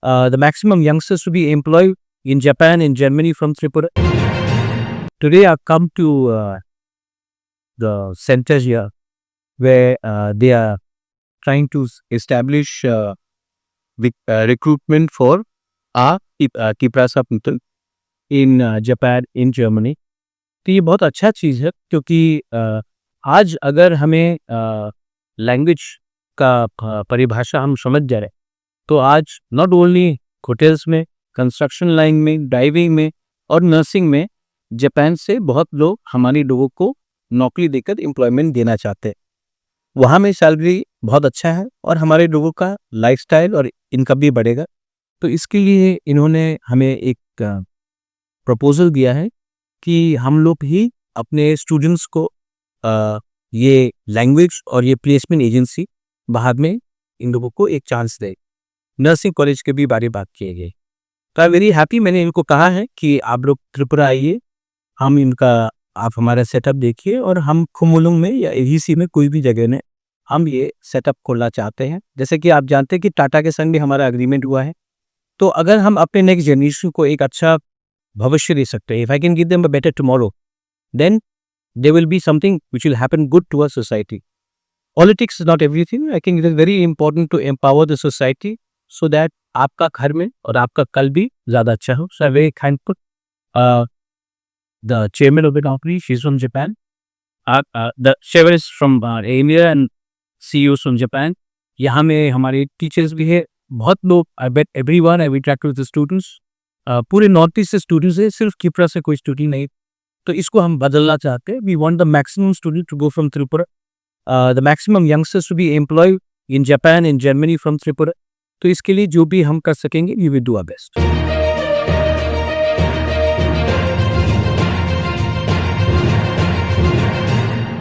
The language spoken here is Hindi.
the maximum youngsters to be employed in Japan and Germany from Tripura. Today I come to the center here where they are trying to establish recruitment for our Kiprasa people in Japan, in Germany. तो ये बहुत अच्छा चीज़ है क्योंकि आज अगर हमें लैंग्वेज का परिभाषा हम समझ जा रहे हैं तो आज नॉट ओनली होटल्स में, कंस्ट्रक्शन लाइन में, ड्राइविंग में और नर्सिंग में जापान से बहुत लोग हमारे लोगों को नौकरी देकर एम्प्लॉयमेंट देना चाहते हैं। वहाँ में सैलरी बहुत अच्छा है और हमारे लोगों का लाइफस्टाइल और इनकम भी बढ़ेगा। तो इसके लिए इन्होंने हमें एक प्रपोजल दिया है कि हम लोग ही अपने स्टूडेंट्स को ये लैंग्वेज और ये प्लेसमेंट एजेंसी बाहर में इन लोगों को एक चांस दे। नर्सिंग कॉलेज के भी बारे में बात की गई। तो आई वेरी हैप्पी, मैंने इनको कहा है कि आप लोग त्रिपुरा आइए, आप हमारा सेटअप देखिए और हम खुमुलुंग में या एवीसी में कोई भी जगह में हम ये सेटअप खोलना चाहते हैं। जैसे कि आप जानते हैं कि टाटा के संग भी हमारा एग्रीमेंट हुआ है। तो अगर हम अपने नेक्स्ट जनरेशन को एक अच्छा भविष्य दे सकते हैं, if I can give them a better tomorrow, then there will be something which will happen good to our society. Politics is not everything. I think it is very important to empower the society so that आपका घर में और आपका कल भी ज़्यादा अच्छा हो। So I very thankful the chairman of the company, she's from Japan. The chairman is from India and CEOs from Japan. यहाँ में हमारे टीचर्स भी है, बहुत लोग, I bet everyone, I interact with the students, पूरे नॉर्थ ईस्ट से स्टूडेंट्स है, सिर्फ किप्रा से कोई स्टूडेंट नहीं। तो इसको हम बदलना चाहते हैं। We want the maximum student to go from Tripura, the maximum youngsters to be employed in Japan and Germany from Tripura. तो इसके लिए जो भी हम कर सकेंगे, we will do our best.